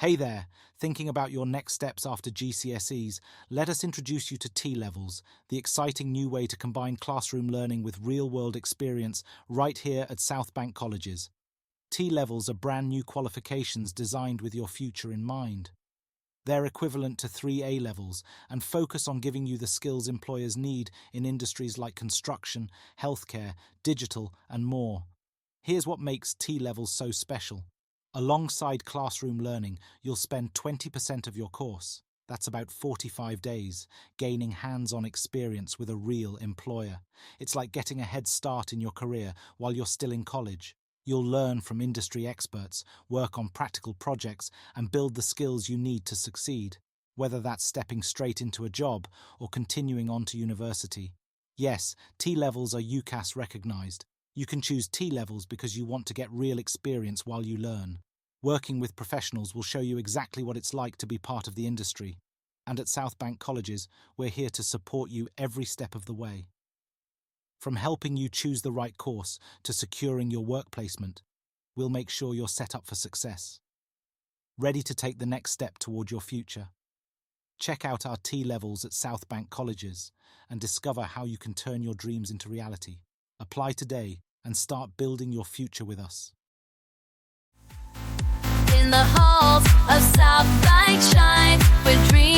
Hey there, thinking about your next steps after GCSEs, let us introduce you to T-Levels, the exciting new way to combine classroom learning with real-world experience right here at South Bank Colleges. T-Levels are brand new qualifications designed with your future in mind. They're equivalent to 3 A-levels and focus on giving you the skills employers need in industries like construction, healthcare, digital, and more. Here's what makes T-Levels so special. Alongside classroom learning, you'll spend 20% of your course, that's about 45 days, gaining hands-on experience with a real employer. It's like getting a head start in your career while you're still in college. You'll learn from industry experts, work on practical projects, and build the skills you need to succeed, whether that's stepping straight into a job or continuing on to university. Yes, T-Levels are UCAS recognized. You can choose T-Levels because you want to get real experience while you learn. Working with professionals will show you exactly what it's like to be part of the industry. And at South Bank Colleges, we're here to support you every step of the way. From helping you choose the right course to securing your work placement, we'll make sure you're set up for success. Ready to take the next step toward your future? Check out our T-Levels at South Bank Colleges and discover how you can turn your dreams into reality. Apply today and start building your future with us. In the halls of South Bank shine, we're dreaming.